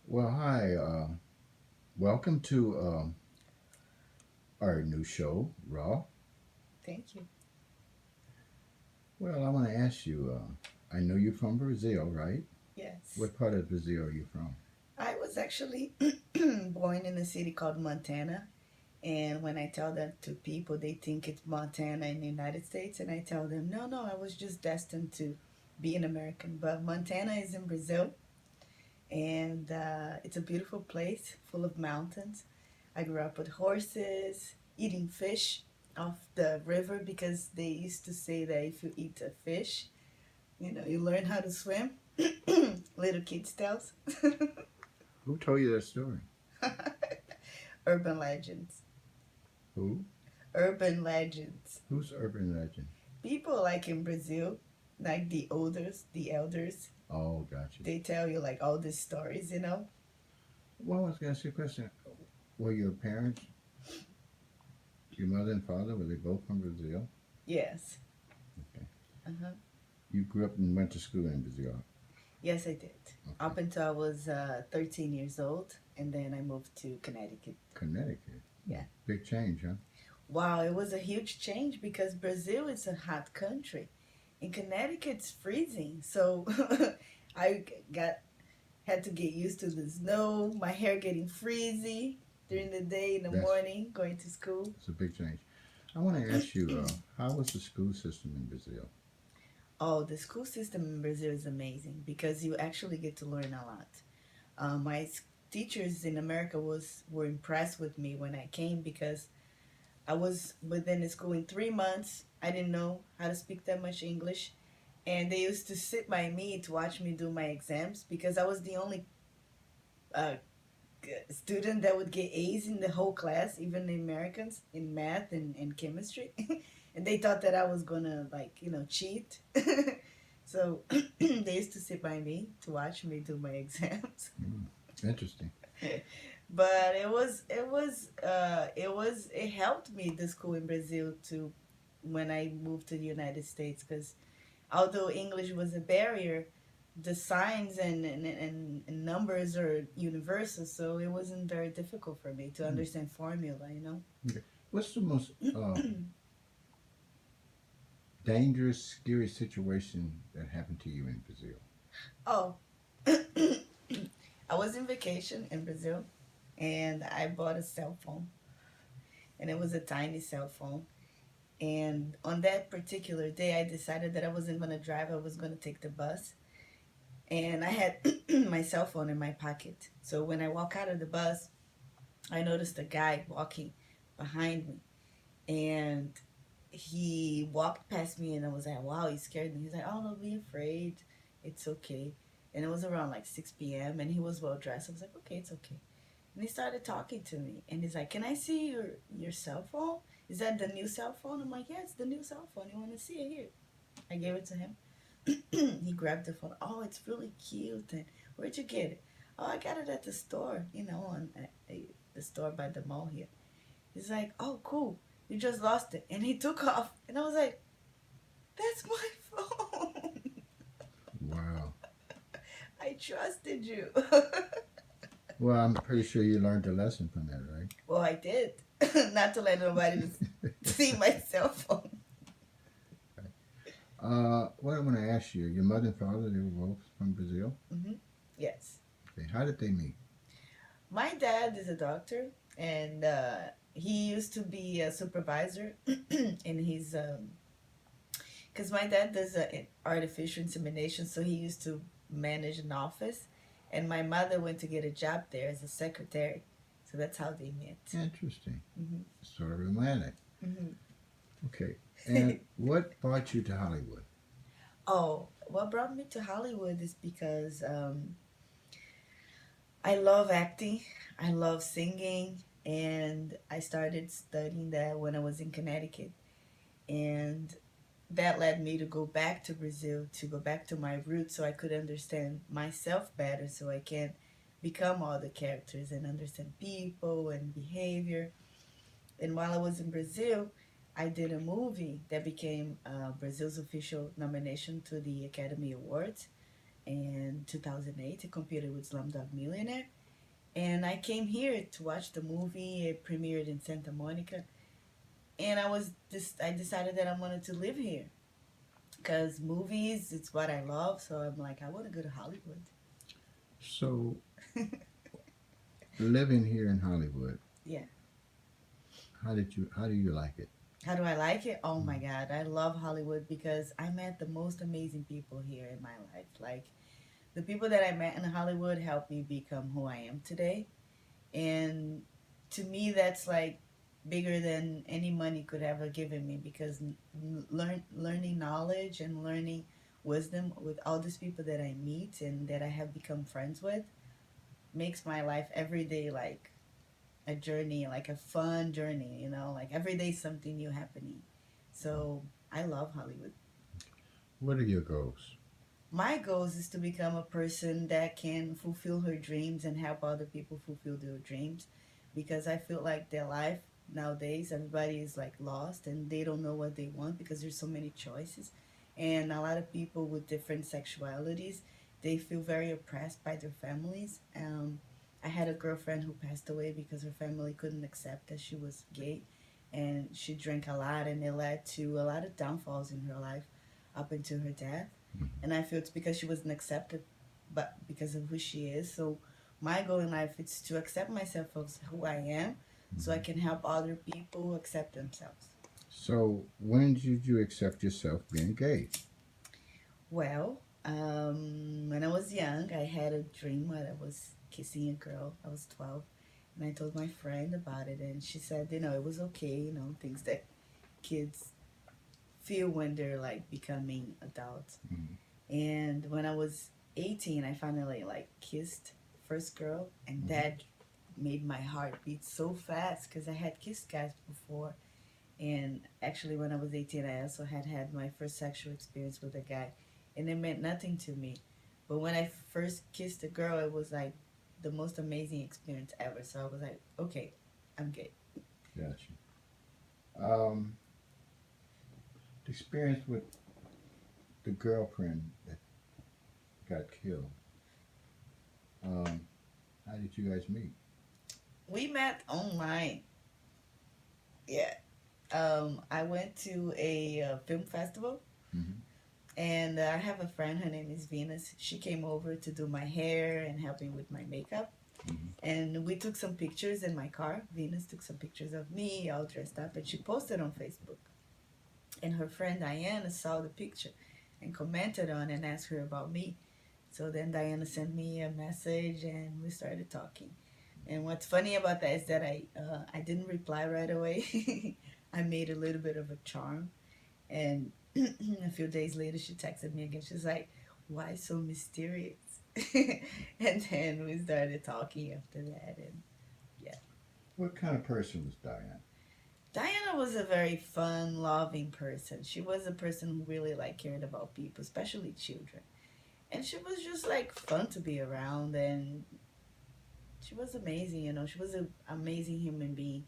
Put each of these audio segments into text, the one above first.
Well, hi. Welcome to our new show, Raw. Thank you. Well, I want to ask you. I know you're from Brazil, right? Yes. What part of Brazil are you from? I was actually born in a city called Montana. And when I tell that to people, they think it's Montana in the United States. And I tell them, no, no, I was just destined to be an American. But Montana is in Brazil. And it's a beautiful place full of mountains. I grew up with horses, eating fish off the river because they used to say that if you eat a fish, you learn how to swim. Little kids tells. Who told you that story? Urban legends. Who? Urban legends. Who's urban legend? People like in Brazil, like the elders, Oh, gotcha. they tell you like all these stories. Well, I was going to ask you a question. Were your parents, your mother and father, were they both from Brazil? Yes. Okay. Uh-huh. You grew up and went to school in Brazil. Yes, I did. Okay. Up until I was 13 years old, and then I moved to Connecticut. Connecticut. Yeah. Big change, huh? Wow, it was a huge change because Brazil is a hot country. In Connecticut, it's freezing. So I got had to get used to the snow, my hair getting frizzy during the day, in the That's, morning, going to school. that's a big change. I want to ask you, how was the school system in Brazil? Oh, the school system in Brazil is amazing because you actually get to learn a lot. Teachers in America were impressed with me when I came because I was within the school in 3 months. I didn't know how to speak that much English, and they used to sit by me to watch me do my exams because I was the only uh, student that would get A's in the whole class, even the Americans in math and chemistry, and they thought that I was gonna cheat. So they used to sit by me to watch me do my exams. Mm, interesting. But it helped me, the school in Brazil, to when I moved to the United States, because although English was a barrier, the signs and numbers are universal, so it wasn't very difficult for me to Mm, understand formula. okay. What's the most dangerous, scary situation that happened to you in Brazil? Oh, I was in vacation in Brazil, and I bought a cell phone, and it was a tiny cell phone. And on that particular day, I decided that I wasn't going to drive, I was going to take the bus. And I had my cell phone in my pocket. So when I walk out of the bus, I noticed a guy walking behind me. And he walked past me, and I was like, wow, he scared me. He's like, oh, don't be afraid. It's okay. And it was around like 6 p.m. and he was well dressed. I was like, okay, it's okay. And he started talking to me, and he's like, can I see your cell phone? Is that the new cell phone? I'm like, yeah, it's the new cell phone. You want to see it? Here. I gave it to him. He grabbed the phone. Oh, it's really cute. And where'd you get it? Oh, I got it at the store, on the store by the mall here. He's like, oh, cool. You just lost it. And he took off. And I was like, that's my phone. Wow. I trusted you. Well, I'm pretty sure you learned a lesson from that, right? Well, I did. Not to let nobody see my cell phone. What I want to ask you, your mother and father, they were both from Brazil. Yes. Okay, how did they meet? My dad is a doctor, and he used to be a supervisor in his because my dad does artificial insemination, so he used to manage an office, and my mother went to get a job there as a secretary, so that's how they met. Interesting. Hmm. Sort of romantic. Hmm. Okay, and what brought you to Hollywood? Oh, what brought me to Hollywood is because I love acting, I love singing, and I started studying that when I was in Connecticut, and that led me to go back to Brazil, to go back to my roots, so I could understand myself better, so I can become all the characters and understand people and behavior. And while I was in Brazil, I did a movie that became Brazil's official nomination to the Academy Awards. And in 2008. He competed with Slumdog Millionaire. And I came here to watch the movie. It premiered in Santa Monica. And I decided that I wanted to live here because movies, it's what I love. So I'm like, I want to go to Hollywood. So, living here in Hollywood, Yeah. how do you like it? How do I like it? Oh my Mm. God. I love Hollywood because I met the most amazing people here in my life. Like, the people that I met in Hollywood helped me become who I am today. And to me, that's like bigger than any money could ever given me because learning knowledge and learning wisdom with all these people that I meet and that I have become friends with makes my life every day like a journey, like a fun journey, like every day something new happening. So I love Hollywood. What are your goals? My goals is to become a person that can fulfill her dreams and help other people fulfill their dreams because I feel like their life nowadays everybody is like lost and they don't know what they want because there's so many choices and a lot of people with different sexualities they feel very oppressed by their families. I had a girlfriend who passed away because her family couldn't accept that she was gay and she drank a lot and it led to a lot of downfalls in her life up until her death. Mhm. And I feel it's because she wasn't accepted, but because of who she is. So my goal in life is to accept myself as who I am, so I Mhm. can help other people accept themselves. So, when did you accept yourself being gay? Well, when I was young, I had a dream where I was kissing a girl. I was 12, and I told my friend about it, and she said, it was okay, things that kids feel when they're like becoming adults. Mhm. And when I was 18, I finally like kissed first girl, and Mhm. that made my heart beat so fast because I had kissed guys before. And actually, when I was 18, I also had my first sexual experience with a guy, and it meant nothing to me. But when I first kissed a girl, it was like the most amazing experience ever. So I was like, okay, I'm gay. Gotcha. Um, the experience with the girlfriend that got killed. Um, how did you guys meet? We met online. Yeah. I went to a film festival. Mm-hmm. And I have a friend, her name is Venus. She came over to do my hair and help me with my makeup. Mm-hmm. And we took some pictures in my car. Venus took some pictures of me all dressed up and she posted on Facebook. And her friend Diana saw the picture and commented on it and asked her about me. So then Diana sent me a message and we started talking. And what's funny about that is that I didn't reply right away. I made a little bit of a charm and a few days later, she texted me again. She's like, "Why so mysterious?" And then we started talking after that. And yeah, What kind of person was Diane? Diana was a very fun, loving person. She was a person who really like cared about people, especially children. And she was just like fun to be around. And she was amazing. She was an amazing human being.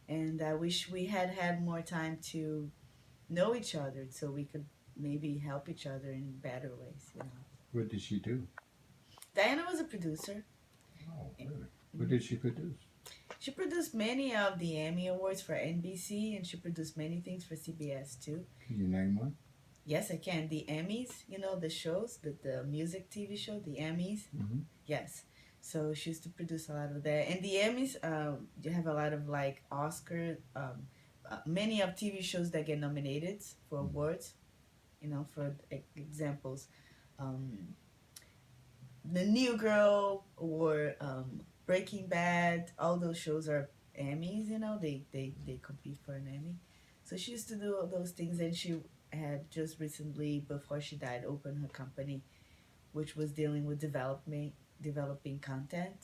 And I wish we had had more time to know each other so we could maybe help each other in better ways. What did she do? Diana was a producer. Oh, really? What Mhm. did she produce? She produced many of the Emmy Awards for NBC and she produced many things for CBS too. Can you name one? Yes, I can. The Emmys, the shows, the music TV show, the Emmys. Mm-hmm. Yes. So she used to produce a lot of that. And the Emmys, you have a lot of like Oscar, many of TV shows that get nominated for Mm-hmm. awards, for examples. Um, the New Girl or Breaking Bad, all those shows are Emmys. They compete for an Emmy. So she used to do all those things, and she had just recently, before she died, opened her company, which was dealing with developing content,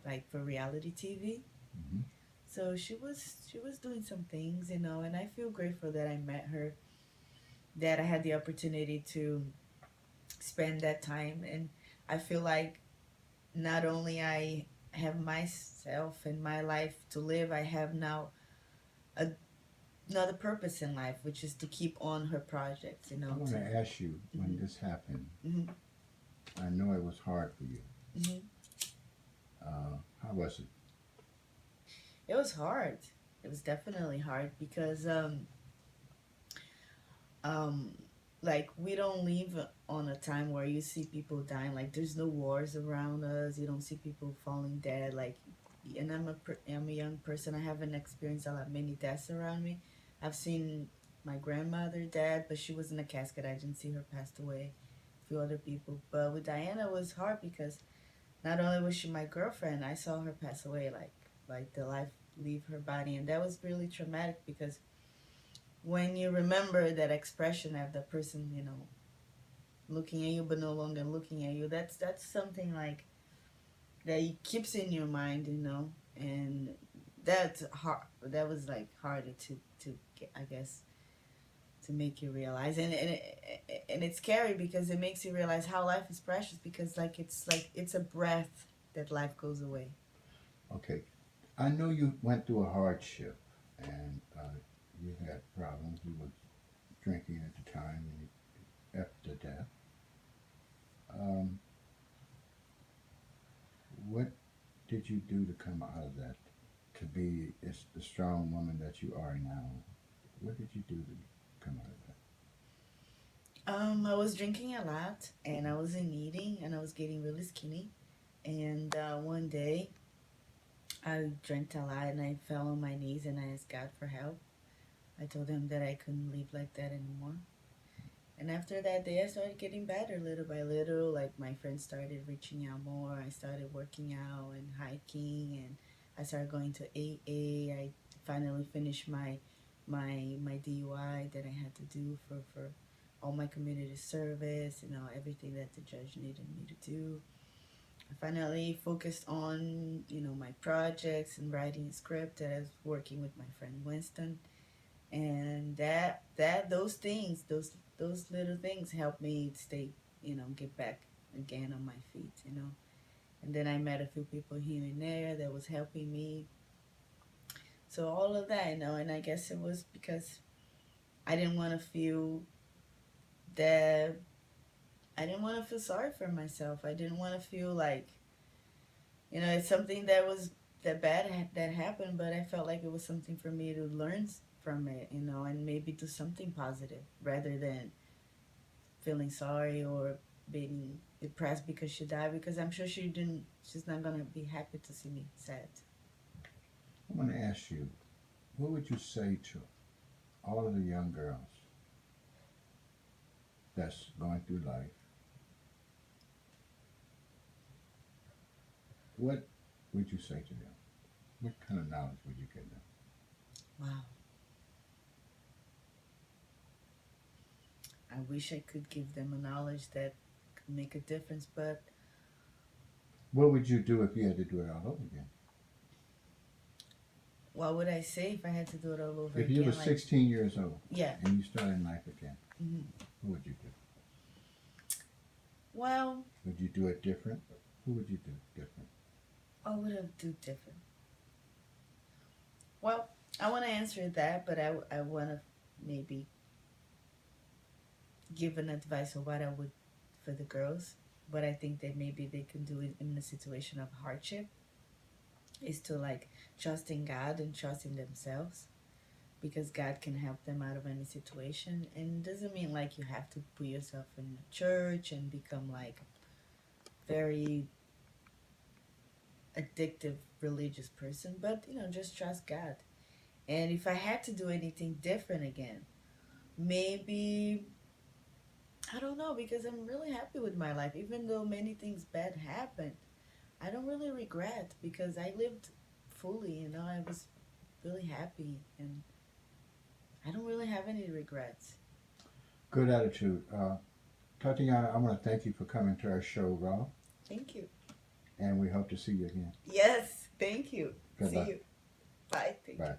like for reality TV. Mm-hmm. So she was doing some things, and I feel grateful that I met her, that I had the opportunity to spend that time, and I feel like not only I have myself and my life to live, I have now a, another purpose in life, which is to keep on her projects. I want to To ask you when hmm this happened. hmm I know it was hard for you. Hmm. How was it? It was hard. It was definitely hard because um like we don't live on a time where you see people dying. Like there's no wars around us. You don't see people falling dead. Like, and I'm a young person. I haven't experienced a lot many deaths around me. I've seen my grandmother dead, but she was in a casket. I didn't see her passed away. A few other people, but with Diana it was hard because not only was she my girlfriend, I saw her pass away. Like the life leave her body, and that was really traumatic because when you remember that expression of the person, looking at you but no longer looking at you, that's something like that keeps in your mind, and that's hard. That was like harder to get, I guess, to make you realize, and it's scary because it makes you realize how life is precious because it's a breath that life goes away. Okay. I know you went through a hardship and you had problems. You were drinking at the time and after death. Um, what did you do to come out of that? To be the strong woman that you are now? What did you do to come out of that? I was drinking a lot and I wasn't eating and I was getting really skinny. And one day I drank a lot and I fell on my knees and I asked God for help. I told him that I couldn't live like that anymore. And after that day, I started getting better little by little. Like my friends started reaching out more. I started working out and hiking, and I started going to AA. I finally finished my DUI that I had to do for all my community service. Everything that the judge needed me to do. I finally focused on my projects and writing a script that I was working with my friend Winston, and those things, those little things helped me stay, get back again on my feet, and then I met a few people here and there that was helping me. So all of that, and I guess it was because I didn't want to feel that I didn't want to feel sorry for myself. I didn't want to feel like, it's something that was that that happened, but I felt like it was something for me to learn from it, and maybe do something positive rather than feeling sorry or being depressed because she died, because I'm sure she's not gonna be happy to see me sad. I want to ask you, what would you say to all of the young girls that's going through life? What would you say to them? What kind of knowledge would you give them? Wow. I wish I could give them a knowledge that could make a difference, but What would you do if you had to do it all over again? what would I say if I had to do it all over If you were again? Like, 16 years old yeah. and you started life again, Hmm. what would you do? Well, Would you do it different? Who would you do different? what would I do different? Well, I want to answer that, but I want to maybe give an advice of what I would for the girls. But I think that maybe they can do it in a situation of hardship is to like trust in God and trust in themselves, because God can help them out of any situation. And it doesn't mean like you have to put yourself in a church and become like very addictive religious person, but just trust God. And if I had to do anything different again, maybe I don't know, because I'm really happy with my life. Even though many things bad happened, I don't really regret because I lived fully, I was really happy and I don't really have any regrets. Good attitude. Tatiana, I want to thank you for coming to our show, Raw, Thank you. and we hope to see you again. Yes, thank you. Good See luck. you. Bye. Thank you. Bye.